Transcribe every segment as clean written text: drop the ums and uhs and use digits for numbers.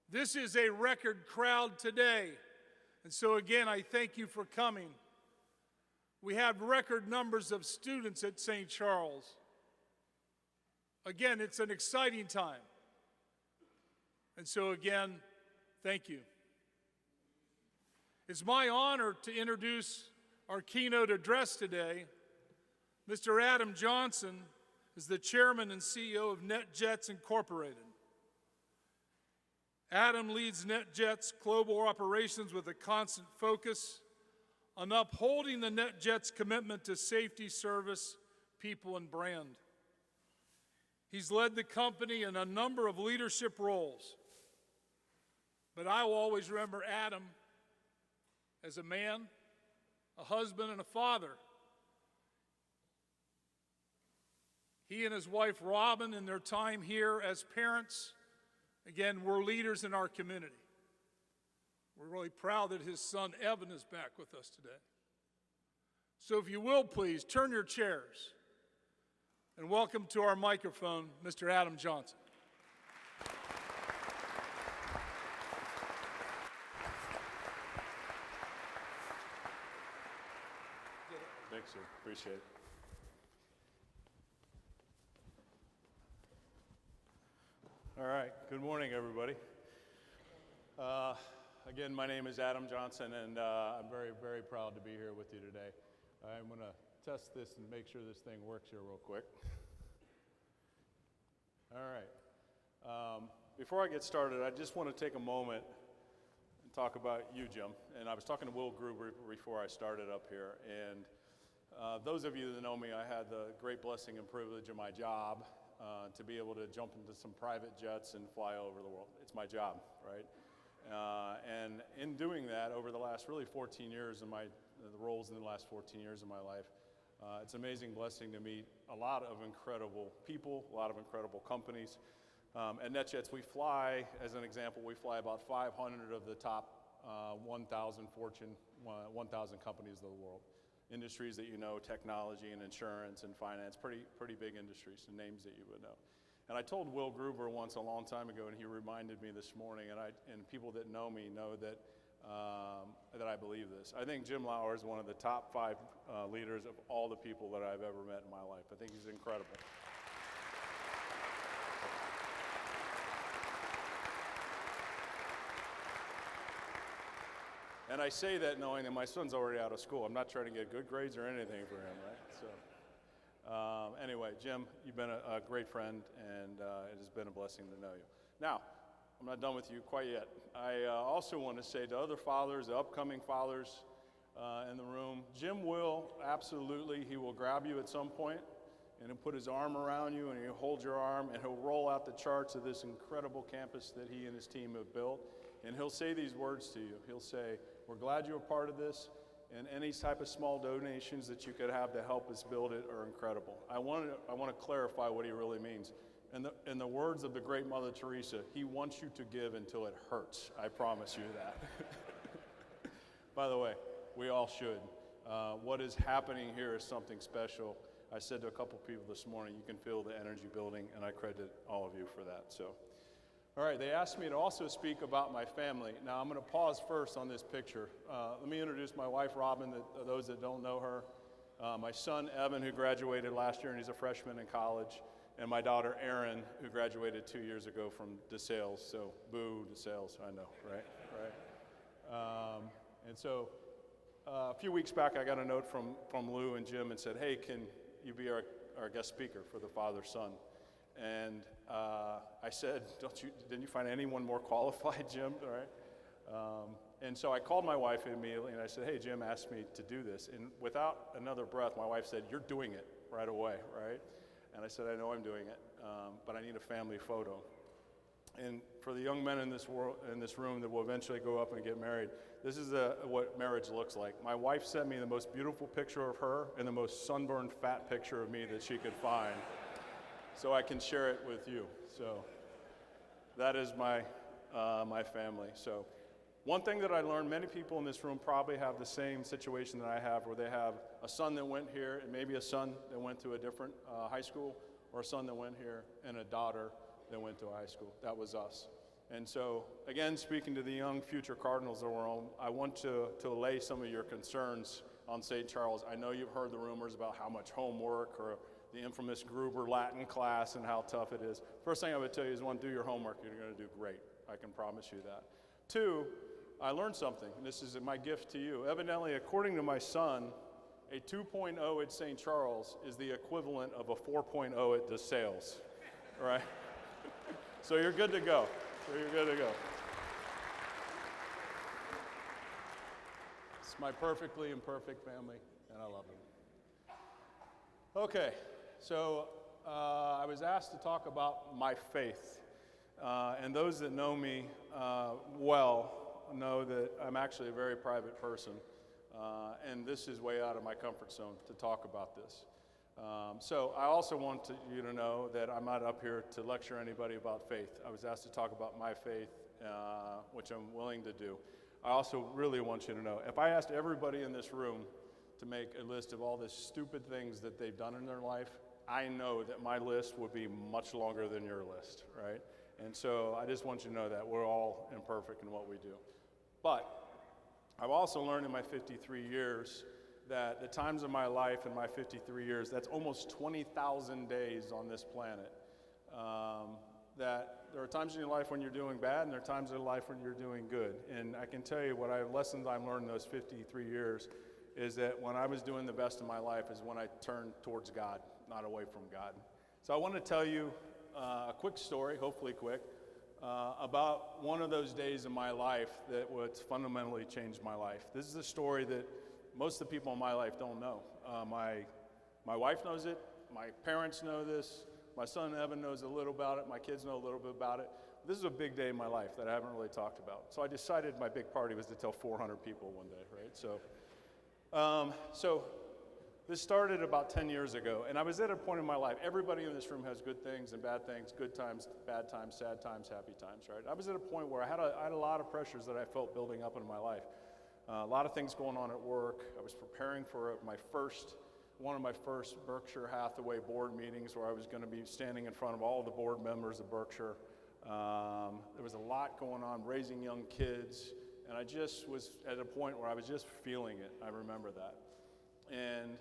This is a record crowd today, and so again, I thank you for coming. We have record numbers of students at St. Charles. Again, it's an exciting time. And so again, thank you. It's my honor to introduce our keynote address today. Mr. Adam Johnson is the chairman and CEO of NetJets Incorporated. Adam leads NetJets global operations with a constant focus on upholding the NetJets commitment to safety, service, people, and brand. He's led the company in a number of leadership roles, but I will always remember Adam as a man, a husband, and a father. He and his wife Robin, in their time here as parents, again, were leaders in our community. We're really proud that his son Evan is back with us today. So if you will, please, turn your chairs and welcome to our microphone, Mr. Adam Johnson. Thanks, sir. Appreciate it. All right. Good morning, everybody. Again, my name is Adam Johnson, and I'm very, very proud to be here with you today. I'm going to test this and make sure this thing works here real quick. All right. Before I get started, I just want to take a moment and talk about you, Jim. And I was talking to Will Gruber before I started up here. And those of you that know me, I had the great blessing and privilege of my job to be able to jump into some private jets and fly over the world. It's my job, right? And in doing that, over the last really 14 years of the roles in the last 14 years of my life, it's an amazing blessing to meet a lot of incredible people, a lot of incredible companies. At NetJets, we fly, as an example, we fly about 500 of the top 1,000 Fortune 1,000 companies of the world. Industries that you know, technology and insurance and finance, pretty big industries and names that you would know. And I told Will Gruber once a long time ago, and he reminded me this morning, and people that know me know that that I believe this. I think Jim Lauer is one of the top 5 leaders of all the people that I've ever met in my life. I think he's incredible. And I say that knowing that my son's already out of school. I'm not trying to get good grades or anything for him, right? So, anyway, Jim, you've been a great friend, and it has been a blessing to know you. Now, I'm not done with you quite yet. I also want to say to other fathers, the upcoming fathers in the room, Jim will absolutely, he will grab you at some point, and he'll put his arm around you, and he'll hold your arm, and he'll roll out the charts of this incredible campus that he and his team have built, and he'll say these words to you. He'll say, "We're glad you're a part of this, and any type of small donations that you could have to help us build it are incredible." I want to clarify what he really means. In the words of the great Mother Teresa, he wants you to give until it hurts. I promise you that. By the way, we all should. What is happening here is something special. I said to a couple people this morning, you can feel the energy building, and I credit all of you for that. So. All right, they asked me to also speak about my family. Now, I'm going to pause first on this picture. Let me introduce my wife, Robin, those that don't know her. My son, Evan, who graduated last year, and he's a freshman in college. And my daughter, Erin, who graduated 2 years ago from DeSales. So, boo, DeSales, I know, right? And so, a few weeks back, I got a note from Lou and Jim and said, "Hey, can you be our guest speaker for the father-son?" And I said, didn't you find anyone more qualified, Jim? All right. And so I called my wife immediately, and I said, "Hey, Jim asked me to do this." And without another breath, my wife said, "You're doing it right away, right?" And I said, "I know I'm doing it, but I need a family photo." And for the young men in this room that will eventually go up and get married, this is what marriage looks like. My wife sent me the most beautiful picture of her and the most sunburned, fat picture of me that she could find, so I can share it with you. So that is my family. So one thing that I learned, many people in this room probably have the same situation that I have, where they have a son that went here and maybe a son that went to a different high school, or a son that went here and a daughter that went to a high school. That was us. And so, again, speaking to the young future Cardinals of the world, I want to allay some of your concerns on St. Charles. I know you've heard the rumors about how much homework or the infamous Gruber Latin class and how tough it is. First thing I would tell you is, one, do your homework. You're going to do great. I can promise you that. Two, I learned something, and this is my gift to you. Evidently, according to my son, a 2.0 at St. Charles is the equivalent of a 4.0 at DeSales, right? So you're good to go. It's my perfectly imperfect family, and I love them. Okay, so I was asked to talk about my faith. And those that know me well know that I'm actually a very private person. And this is way out of my comfort zone to talk about this. So I also want you to know that I'm not up here to lecture anybody about faith. I was asked to talk about my faith, which I'm willing to do. I also really want you to know, if I asked everybody in this room to make a list of all the stupid things that they've done in their life, I know that my list would be much longer than your list, right? And so I just want you to know that we're all imperfect in what we do. But I've also learned in my 53 years that the times of my life in my 53 years, that's almost 20,000 days on this planet, that there are times in your life when you're doing bad, and there are times in your life when you're doing good. And I can tell you lessons I've learned in those 53 years is that when I was doing the best in my life is when I turned towards God, not away from God. So I want to tell you a quick story, hopefully quick, about one of those days in my life that would fundamentally change my life. This is a story that most of the people in my life don't know. My wife knows it, my parents know this, my son Evan knows a little about it, my kids know a little bit about it. This is a big day in my life that I haven't really talked about. So I decided my big party was to tell 400 people one day, right? So this started about 10 years ago, and I was at a point in my life, everybody in this room has good things and bad things, good times, bad times, sad times, happy times, right? I was at a point where I had a lot of pressures that I felt building up in my life. A lot of things going on at work. I was preparing for one of my first Berkshire Hathaway board meetings where I was going to be standing in front of all the board members of Berkshire. There was a lot going on, raising young kids, and I just was at a point where I was just feeling it. I remember that. And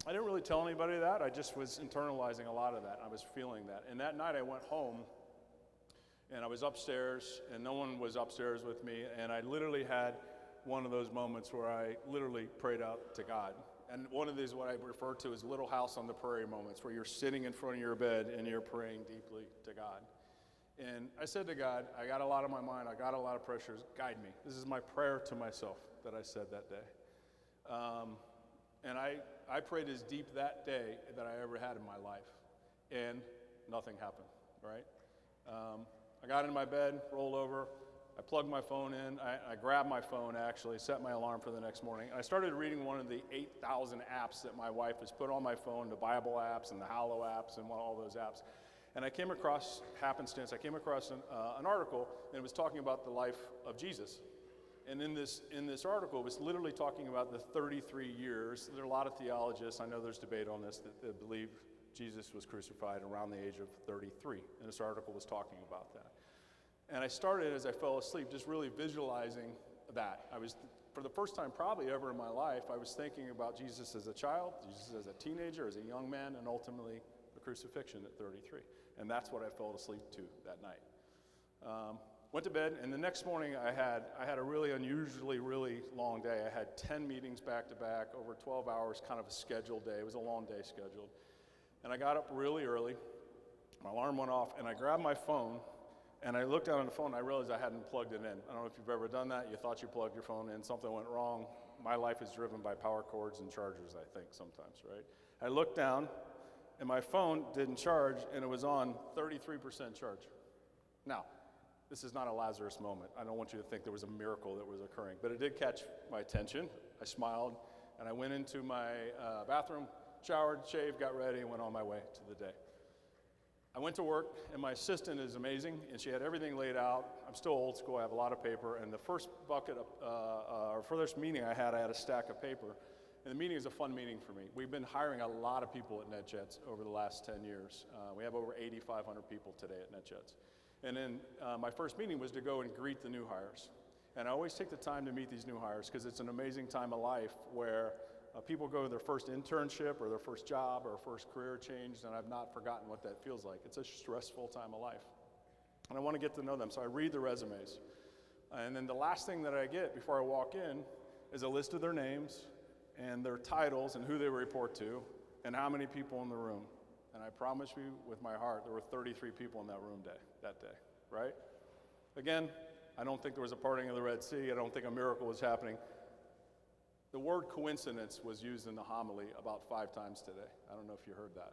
I didn't really tell anybody that. I just was internalizing a lot of that. I was feeling that. And that night I went home, and I was upstairs, and no one was upstairs with me, and I literally had one of those moments where I literally prayed out to God. And one of these, what I refer to as little house on the prairie moments, where you're sitting in front of your bed and you're praying deeply to God. And I said to God, I got a lot on my mind, I got a lot of pressures, guide me. This is my prayer to myself that I said that day. And I prayed as deep that day that I ever had in my life, and nothing happened, right? I got in my bed, rolled over, I plugged my phone in, I grabbed my phone actually, set my alarm for the next morning, and I started reading one of the 8,000 apps that my wife has put on my phone, the Bible apps and the Hallow apps and all those apps. And I came across, happenstance, an article, and it was talking about the life of Jesus. And in this article, it was literally talking about the 33 years. There are a lot of theologists, I know there's debate on this, that believe Jesus was crucified around the age of 33. And this article was talking about that. And I started, as I fell asleep, just really visualizing that. I was, for the first time probably ever in my life, I was thinking about Jesus as a child, Jesus as a teenager, as a young man, and ultimately the crucifixion at 33. And that's what I fell asleep to that night. Went to bed, and the next morning I had a really unusually, really long day. I had 10 meetings back to back, over 12 hours, kind of a scheduled day. It was a long day scheduled. And I got up really early, my alarm went off, and I grabbed my phone, and I looked down on the phone, and I realized I hadn't plugged it in. I don't know if you've ever done that. You thought you plugged your phone in, something went wrong. My life is driven by power cords and chargers, I think, sometimes, right? I looked down, and my phone didn't charge, and it was on 33% charge. Now, this is not a Lazarus moment. I don't want you to think there was a miracle that was occurring, but it did catch my attention. I smiled, and I went into my bathroom, showered, shaved, got ready, and went on my way to the day. I went to work, and my assistant is amazing, and she had everything laid out. I'm still old school. I have a lot of paper, and the first bucket of, or first meeting I had a stack of paper, and the meeting is a fun meeting for me. We've been hiring a lot of people at NetJets over the last 10 years. We have over 8,500 people today at NetJets. And then my first meeting was to go and greet the new hires. And I always take the time to meet these new hires because it's an amazing time of life where people go to their first internship or their first job or first career change, and I've not forgotten what that feels like. It's a stressful time of life. And I want to get to know them, so I read the resumes. And then the last thing that I get before I walk in is a list of their names and their titles and who they report to and how many people in the room. And I promise you with my heart, there were 33 people in that room that day, right? Again, I don't think there was a parting of the Red Sea. I don't think a miracle was happening. The word coincidence was used in the homily about 5 times today. I don't know if you heard that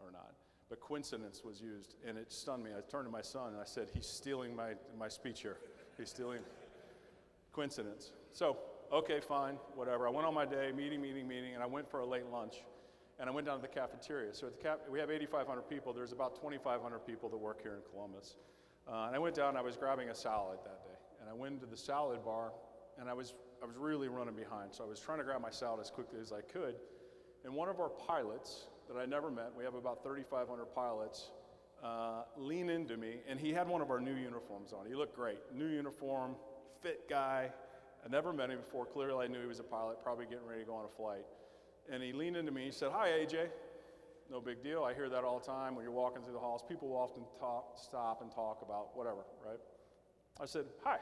or not. But coincidence was used, and it stunned me. I turned to my son, and I said, he's stealing my speech here. He's stealing coincidence. So, okay, fine, whatever. I went on my day, meeting, and I went for a late lunch. And I went down to the cafeteria. So we have 8,500 people. There's about 2,500 people that work here in Columbus. And I went down, and I was grabbing a salad that day. And I went into the salad bar, and I was really running behind. So I was trying to grab my salad as quickly as I could. And one of our pilots that I never met, we have about 3,500 pilots, leaned into me, and he had one of our new uniforms on. He looked great. New uniform, fit guy. I never met him before. Clearly I knew he was a pilot, probably getting ready to go on a flight. And he leaned into me, he said, "Hi, AJ." No big deal. I hear that all the time when you're walking through the halls. People will often stop and talk about whatever, right? I said, "Hi."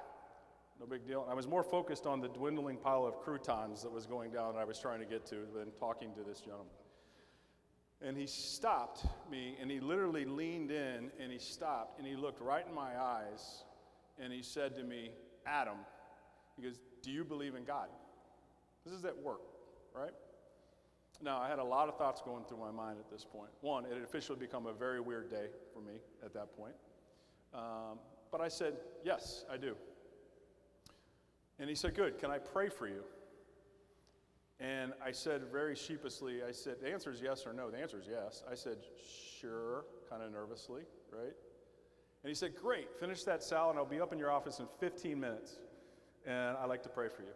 No big deal. And I was more focused on the dwindling pile of croutons that was going down that I was trying to get to than talking to this gentleman. And he stopped me, and he literally leaned in, and he stopped, and he looked right in my eyes, and he said to me, "Adam," he goes, "do you believe in God?" This is at work, right? Now, I had a lot of thoughts going through my mind at this point. One, it had officially become a very weird day for me at that point. But I said, "Yes, I do." And he said, "Good, can I pray for you?" And I said very sheepishly, I said, "The answer is yes or no." "The answer is yes." I said, "Sure," kind of nervously, right? And he said, "Great, finish that salad, and I'll be up in your office in 15 minutes, and I'd like to pray for you."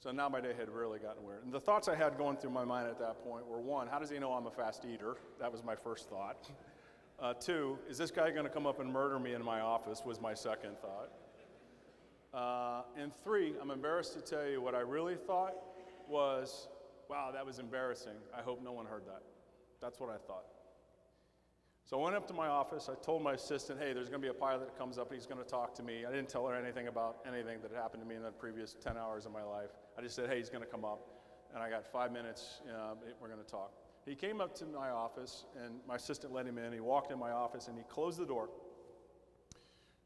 So now my day had really gotten weird. And the thoughts I had going through my mind at that point were, one, how does he know I'm a fast eater? That was my first thought. Two, is this guy going to come up and murder me in my office was my second thought. And three, I'm embarrassed to tell you what I really thought was, wow, that was embarrassing. I hope no one heard that. That's what I thought. So I went up to my office. I told my assistant, "Hey, there's going to be a pilot that comes up. He's going to talk to me." I didn't tell her anything about anything that happened to me in the previous 10 hours of my life. I just said, "Hey, he's going to come up, and I got 5 minutes. We're going to talk." He came up to my office, and my assistant let him in. He walked in my office, and he closed the door.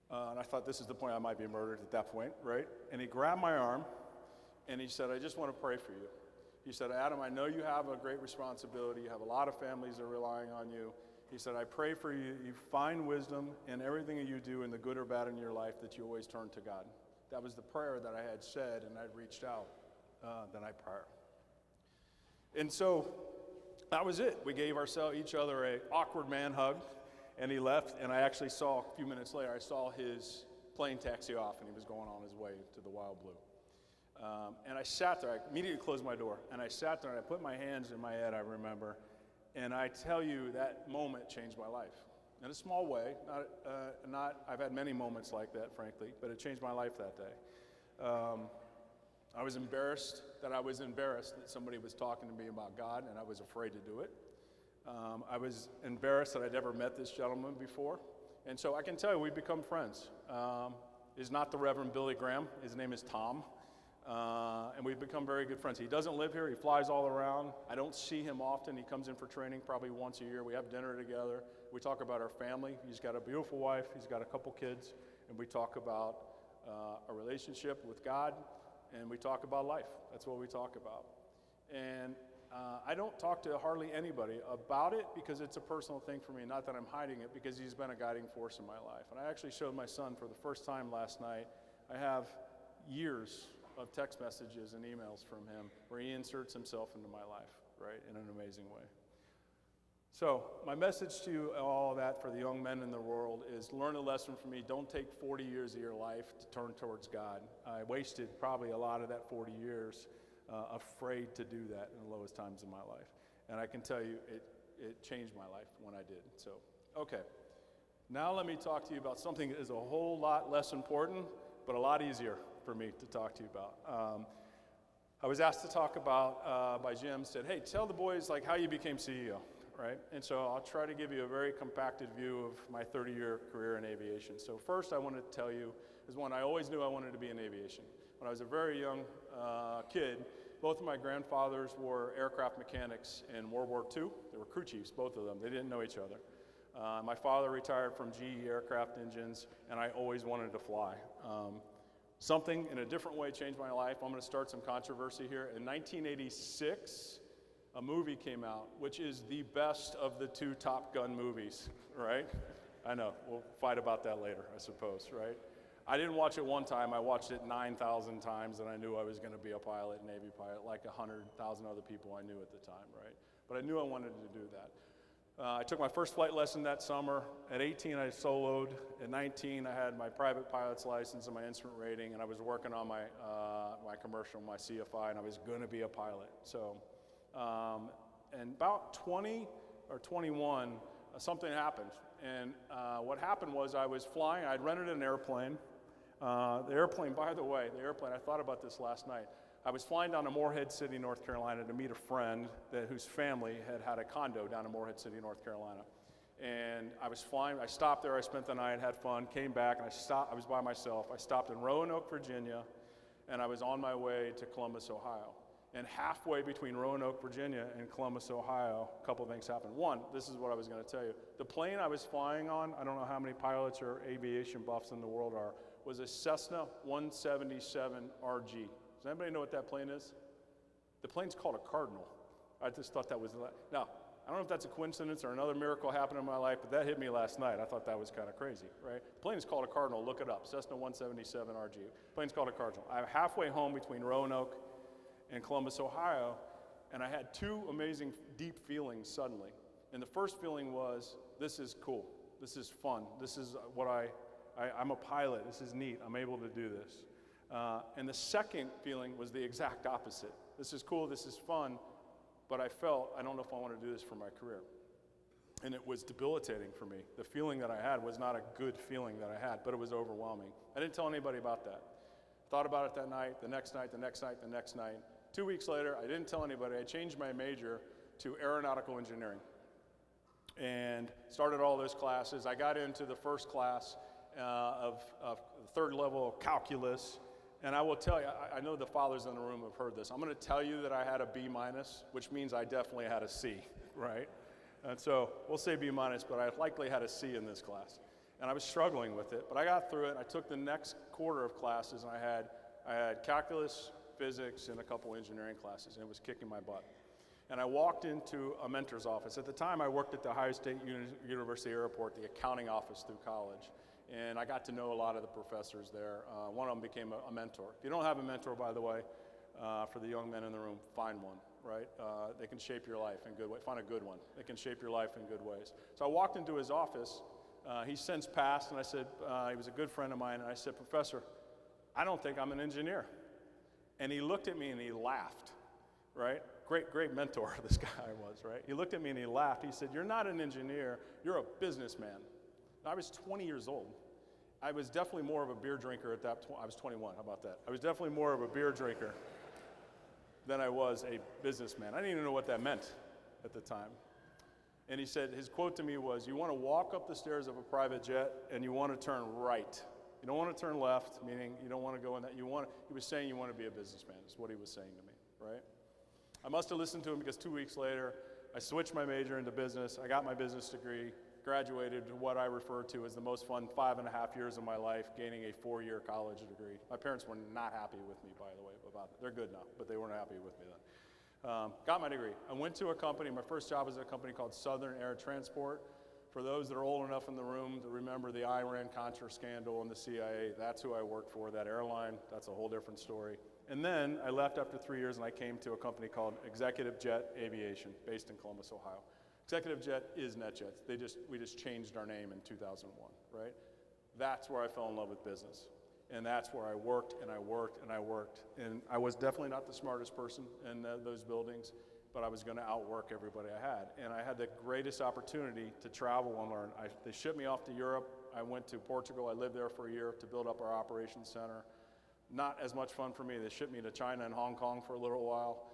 And I thought, this is the point I might be murdered at that point, right? And he grabbed my arm, and he said, "I just want to pray for you." He said, "Adam, I know you have a great responsibility. You have a lot of families that are relying on you." He said, "I pray for you. You find wisdom in everything that you do, in the good or bad in your life, that you always turn to God." That was the prayer that I had said, and I'd reached out the night prior. And so that was it. We gave each other an awkward man hug, and he left. And I actually saw, a few minutes later, I saw his plane taxi off, and he was going on his way to the Wild Blue. And I sat there. I immediately closed my door, and I sat there, and I put my hands in my head, I remember. And I tell you, that moment changed my life. In a small way, I've had many moments like that, frankly, but it changed my life that day. I was embarrassed that somebody was talking to me about God, and I was afraid to do it. I was embarrassed that I'd ever met this gentleman before. And so I can tell you, we've become friends. He's not the Reverend Billy Graham. His name is Tom. And we've become very good friends. He doesn't live here. He flies all around. I don't see him often. He comes in for training probably once a year. We have dinner together. We talk about our family. He's got a beautiful wife. He's got a couple kids. And we talk about a relationship with God, and we talk about life. That's what we talk about. And I don't talk to hardly anybody about it because it's a personal thing for me, not that I'm hiding it, because he's been a guiding force in my life. And I actually showed my son for the first time last night. I have years of text messages and emails from him where he inserts himself into my life, right, in an amazing way. So my message to all that for the young men in the world is learn a lesson from me. Don't take 40 years of your life to turn towards God. I wasted probably a lot of that 40 years afraid to do that in the lowest times of my life. And I can tell you it changed my life when I did. So, okay. Now let me talk to you about something that is a whole lot less important, but a lot easier for me to talk to you about. I was asked to talk about by Jim, said, hey, tell the boys like how you became CEO, right? And so I'll try to give you a very compacted view of my 30-year career in aviation. So first I want to tell you is one, I always knew I wanted to be in aviation. When I was a very young kid, both of my grandfathers were aircraft mechanics in World War II. They were crew chiefs, both of them. They didn't know each other. My father retired from GE aircraft engines, and I always wanted to fly. Something in a different way changed my life. I'm going to start some controversy here. In 1986, a movie came out, which is the best of the two Top Gun movies, right? I know, we'll fight about that later, I suppose, right? I didn't watch it one time, I watched it 9,000 times, and I knew I was going to be a pilot, Navy pilot, like 100,000 other people I knew at the time, right? But I knew I wanted to do that. I took my first flight lesson that summer. At 18, I soloed. At 19, I had my private pilot's license and my instrument rating, and I was working on my, my commercial, my CFI, and I was going to be a pilot. So, and about 20 or 21, something happened. And what happened was I was flying. I'd rented an airplane. The airplane, by the way, I thought about this last night. I was flying down to Morehead City, North Carolina to meet a friend whose family had a condo down in Morehead City, North Carolina. And I was flying, I stopped there, I spent the night, had fun, came back, and I was by myself. I stopped in Roanoke, Virginia, and I was on my way to Columbus, Ohio. And halfway between Roanoke, Virginia and Columbus, Ohio, a couple of things happened. One, this is what I was going to tell you. The plane I was flying on, I don't know how many pilots or aviation buffs in the world are, was a Cessna 177 RG. Does anybody know what that plane is? The plane's called a Cardinal. I just thought that was, now, I don't know if that's a coincidence or another miracle happened in my life, but that hit me last night. I thought that was kind of crazy, right? The plane is called a Cardinal, look it up, Cessna 177 RG. The plane's called a Cardinal. I'm halfway home between Roanoke and Columbus, Ohio, and I had two amazing deep feelings suddenly. And the first feeling was, this is cool, this is fun, this is what I'm a pilot, this is neat, I'm able to do this. And the second feeling was the exact opposite. This is cool, this is fun, but I felt, I don't know if I want to do this for my career. And it was debilitating for me. The feeling that I had was not a good feeling that I had, but it was overwhelming. I didn't tell anybody about that. Thought about it that night, the next night, the next night, the next night. 2 weeks later, I didn't tell anybody. I changed my major to aeronautical engineering and started all those classes. I got into the first class of third level calculus. And I will tell you, I know the fathers in the room have heard this. I'm going to tell you that I had a B-, which means I definitely had a C, right? And so we'll say B-, but I likely had a C in this class. And I was struggling with it, but I got through it. I took the next quarter of classes, and I had calculus, physics, and a couple engineering classes, and it was kicking my butt. And I walked into a mentor's office. At the time, I worked at the Ohio State University Airport, the accounting office through college. And I got to know a lot of the professors there. One of them became a mentor. If you don't have a mentor, by the way, for the young men in the room, find one, right? They can shape your life in good ways. Find a good one. They can shape your life in good ways. So I walked into his office. He's since passed, and I said, he was a good friend of mine, and I said, Professor, I don't think I'm an engineer. And he looked at me and he laughed, right? Great mentor this guy was, right? He looked at me and he laughed. He said, you're not an engineer, you're a businessman. I was 20 years old. I was definitely more of a beer drinker at that point. I was 21, how about that? I was definitely more of a beer drinker than I was a businessman. I didn't even know what that meant at the time. And he said, his quote to me was, you want to walk up the stairs of a private jet and you want to turn right. You don't want to turn left, meaning you don't want to go in that. He was saying you want to be a businessman, is what he was saying to me, right? I must have listened to him because 2 weeks later, I switched my major into business. I got my business degree. Graduated to what I refer to as the most fun 5.5 years of my life, gaining a 4-year college degree. My parents were not happy with me, by the way, about it. They're good now, but they weren't happy with me then. Got my degree. I went to a company, my first job was at a company called Southern Air Transport. For those that are old enough in the room to remember the Iran-Contra scandal and the CIA, that's who I worked for, that airline. That's a whole different story. And then I left after 3 years and I came to a company called Executive Jet Aviation, based in Columbus, Ohio. Executive Jet is NetJets. We just changed our name in 2001, right? That's where I fell in love with business. And that's where I worked and I worked and I worked. And I was definitely not the smartest person in those buildings. but I was going to outwork everybody I had. And I had the greatest opportunity to travel and learn. They shipped me off to Europe. I went to Portugal. I lived there for a year to build up our operations center. Not as much fun for me. They shipped me to China and Hong Kong for a little while,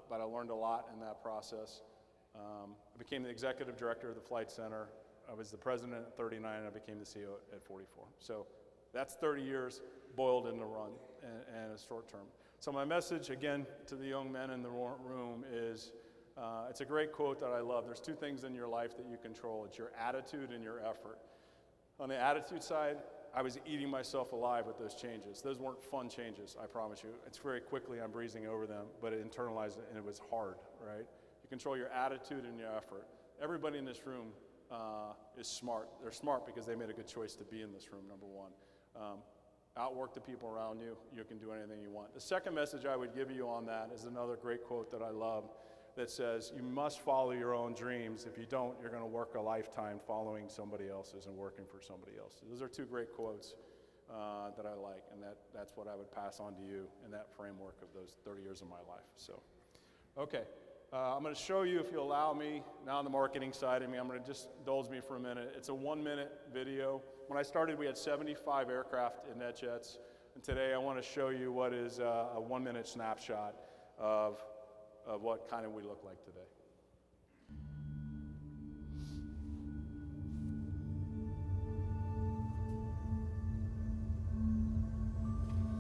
but I learned a lot in that process. I became the executive director of the flight center. I was the president at 39, and I became the CEO at 44. So that's 30 years boiled into run and a short term. So my message, again, to the young men in the room is, it's a great quote that I love. There's two things in your life that you control. It's your attitude and your effort. On the attitude side, I was eating myself alive with those changes. Those weren't fun changes, I promise you. It's very quickly I'm breezing over them, but it internalized it, and it was hard, right? You control your attitude and your effort. Everybody in this room is smart. They're smart because they made a good choice to be in this room, number one. Outwork the people around you. You can do anything you want. The second message I would give you on that is another great quote that I love that says, you must follow your own dreams. If you don't, you're going to work a lifetime following somebody else's and working for somebody else. Those are two great quotes that I like, and that's what I would pass on to you in that framework of those 30 years of my life. So, okay. I'm going to show you, if you allow me, now on the marketing side of me, I'm going to just indulge me for a minute. It's a 1-minute video. When I started, we had 75 aircraft in NetJets, and today I want to show you what is a 1-minute snapshot of what kind of we look like today.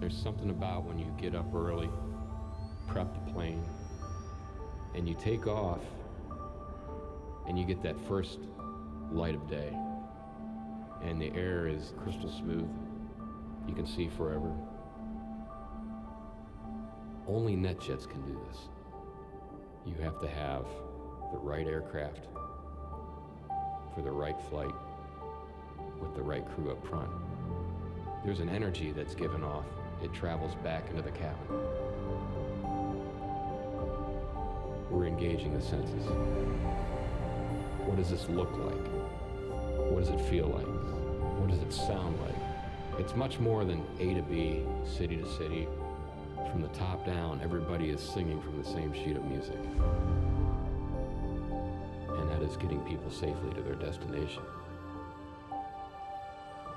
There's something about when you get up early, prep the plane, and you take off, and you get that first light of day, and the air is crystal smooth. You can see forever. Only NetJets can do this. You have to have the right aircraft for the right flight with the right crew up front. There's an energy that's given off. It travels back into the cabin. We're engaging the senses. What does this look like? What does it feel like? What does it sound like? It's much more than A to B, city to city. From the top down, everybody is singing from the same sheet of music. And that is getting people safely to their destination.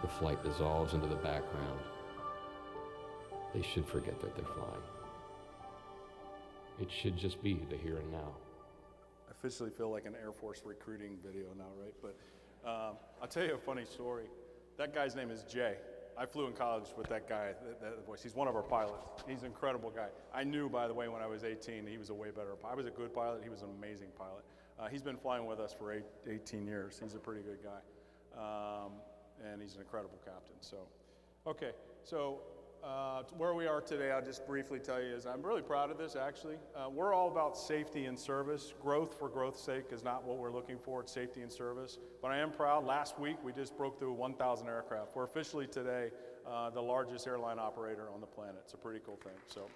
The flight dissolves into the background. They should forget that they're flying. It should just be the here and now. I officially feel like an Air Force recruiting video now, right? But I'll tell you a funny story. That guy's name is Jay. I flew in college with that guy, that voice. He's one of our pilots. He's an incredible guy. I knew, by the way, when I was 18, he was a way better pilot. I was a good pilot. He was an amazing pilot. He's been flying with us for 18 years. He's a pretty good guy. And he's an incredible captain. So, okay. So where we are today, I'll just briefly tell you is I'm really proud of this, actually. We're all about safety and service. Growth for growth's sake is not what we're looking for. It's safety and service. But I am proud. Last week, we just broke through 1,000 aircraft. We're officially today the largest airline operator on the planet. It's a pretty cool thing. So.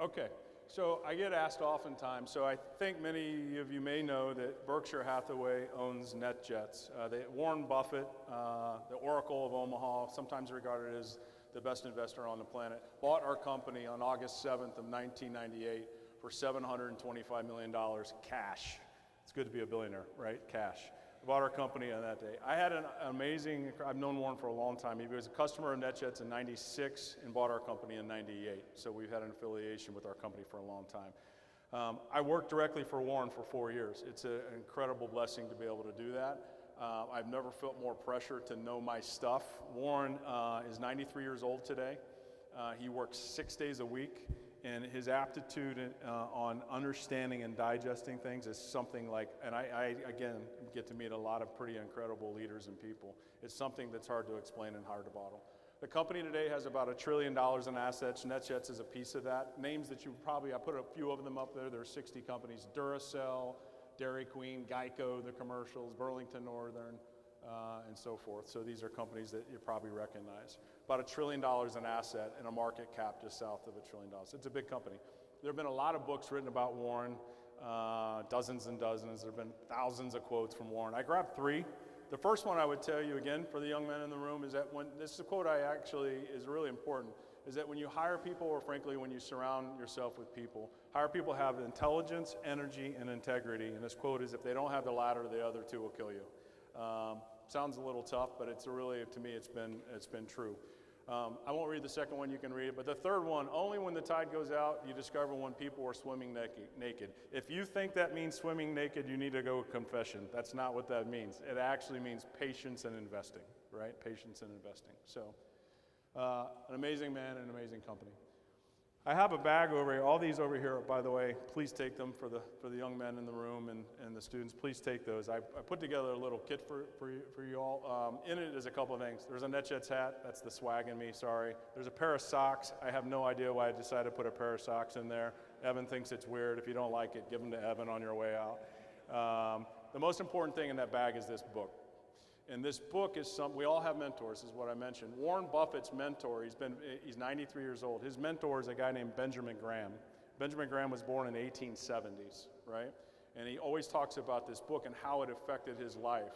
Okay. So I get asked oftentimes, so I think many of you may know that Berkshire Hathaway owns NetJets. Warren Buffett, the Oracle of Omaha, sometimes regarded as the best investor on the planet, bought our company on August 7th of 1998 for $725 million cash. It's good to be a billionaire, right? Cash. Bought our company on that day. I had an amazing, I've known Warren for a long time. He was a customer of NetJets in '96 and bought our company in '98. So we've had an affiliation with our company for a long time. I worked directly for Warren for 4 years. It's an incredible blessing to be able to do that. I've never felt more pressure to know my stuff. Warren is 93 years old today. He works 6 days a week. And his aptitude on understanding and digesting things is something like, and I again, get to meet a lot of pretty incredible leaders and people. It's something that's hard to explain and hard to bottle. The company today has about $1 trillion in assets. NetJets is a piece of that. Names that you probably, I put a few of them up there. There are 60 companies, Duracell, Dairy Queen, Geico, the commercials, Burlington Northern, and so forth. So these are companies that you probably recognize. About $1 trillion in asset and a market cap just south of $1 trillion. It's a big company. There have been a lot of books written about Warren, dozens and dozens. There have been thousands of quotes from Warren. I grabbed 3 The first one I would tell you again for the young men in the room is that this is a quote I actually is really important, is that when you hire people, or frankly when you surround yourself with people, hire people who have intelligence, energy, and integrity. And this quote is, if they don't have the latter, the other two will kill you. Sounds a little tough, but it's really, to me, it's been true. I won't read the second one, you can read it, but the third one, only when the tide goes out, you discover when people are swimming naked. If you think that means swimming naked, you need to go to confession. That's not what that means. It actually means patience and investing, right? Patience and investing. So, an amazing man and an amazing company. I have a bag over here. All these over here, by the way, please take them for the young men in the room and the students. Please take those. I put together a little kit for you all. In it is a couple of things. There's a NetJets hat. That's the swag in me, sorry. There's a pair of socks. I have no idea why I decided to put a pair of socks in there. Evan thinks it's weird. If you don't like it, give them to Evan on your way out. The most important thing in that bag is this book. And this book is we all have mentors, is what I mentioned. Warren Buffett's mentor, he's 93 years old. His mentor is a guy named Benjamin Graham. Benjamin Graham was born in the 1870s, right? And he always talks about this book and how it affected his life.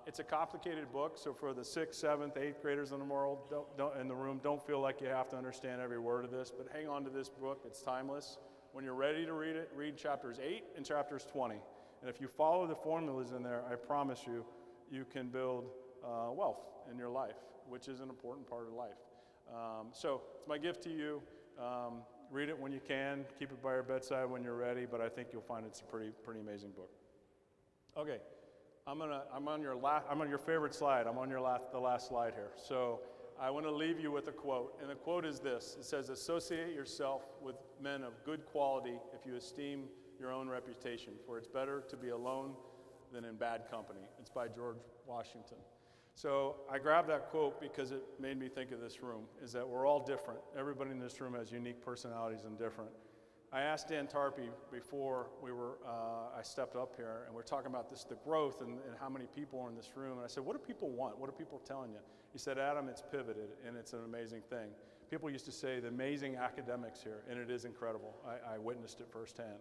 It's a complicated book, so for the 6th, 7th, 8th graders in the world, in the room, don't feel like you have to understand every word of this, but hang on to this book. It's timeless. When you're ready to read it, read chapters 8 and chapters 20. And if you follow the formulas in there, I promise you, you can build wealth in your life, which is an important part of life. So it's my gift to you. Read it when you can. Keep it by your bedside when you're ready, but I think you'll find it's a pretty amazing book. Okay, I'm on your favorite slide. I'm on the last slide here. So I want to leave you with a quote, and the quote is this. It says, "Associate yourself with men of good quality if you esteem your own reputation, for it's better to be alone than in bad company." It's by George Washington. So I grabbed that quote because it made me think of this room, is that we're all different. Everybody in this room has unique personalities and different. I asked Dan Tarpey before I stepped up here, and we're talking about the growth and how many people are in this room. And I said, what do people want? What are people telling you? He said, Adam, it's pivoted, and it's an amazing thing. People used to say the amazing academics here, and it is incredible. I witnessed it firsthand.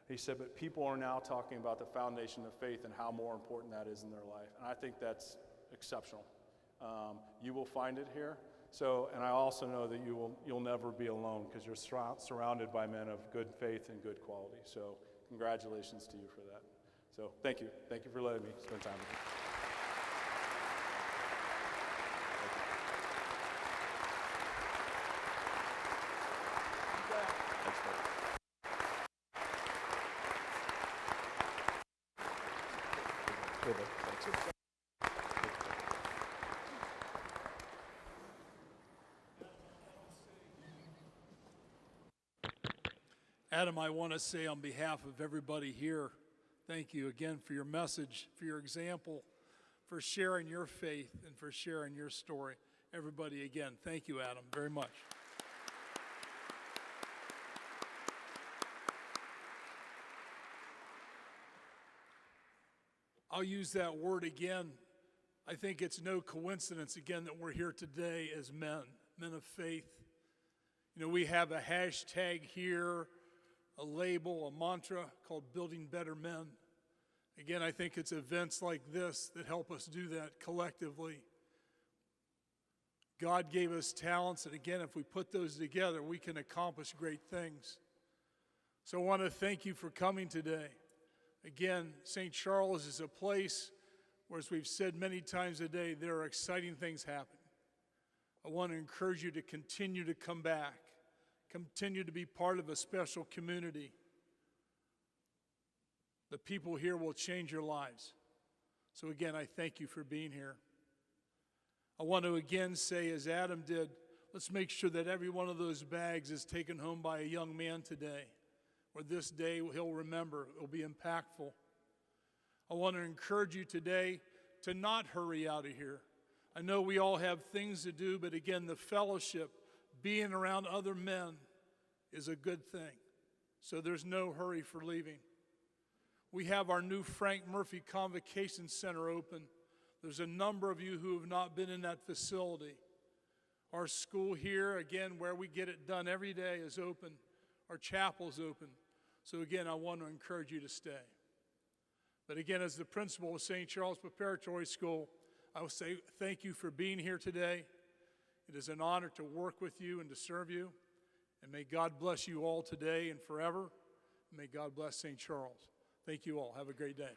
He said, but people are now talking about the foundation of faith and how more important that is in their life. And I think that's exceptional. You will find it here. So, and I also know that you'll never be alone because you're surrounded by men of good faith and good quality. So congratulations to you for that. So thank you. Thank you for letting me spend time with you. Adam, I want to say on behalf of everybody here, thank you again for your message, for your example, for sharing your faith, and for sharing your story. Everybody, again, thank you, Adam, very much. I'll use that word again. I think it's no coincidence, again, that we're here today as men of faith. You know, we have a hashtag here, a label, a mantra called Building Better Men. Again, I think it's events like this that help us do that collectively. God gave us talents, and again, if we put those together, we can accomplish great things. So I want to thank you for coming today. Again, St. Charles is a place where, as we've said many times a day, there are exciting things happening. I want to encourage you to continue to come back. Continue to be part of a special community. The people here will change your lives. So again, I thank you for being here. I want to again say, as Adam did, let's make sure that every one of those bags is taken home by a young man today, or this day he'll remember. It will be impactful. I want to encourage you today to not hurry out of here. I know we all have things to do, but again, the fellowship, being around other men, is a good thing. So there's no hurry for leaving. We have our new Frank Murphy Convocation Center open. There's a number of you who have not been in that facility. Our school here, again, where we get it done every day, is open. Our chapel's open. So again, I want to encourage you to stay. But again, as the principal of St. Charles Preparatory School, I will say thank you for being here today. It is an honor to work with you and to serve you. And may God bless you all today and forever. May God bless St. Charles. Thank you all. Have a great day.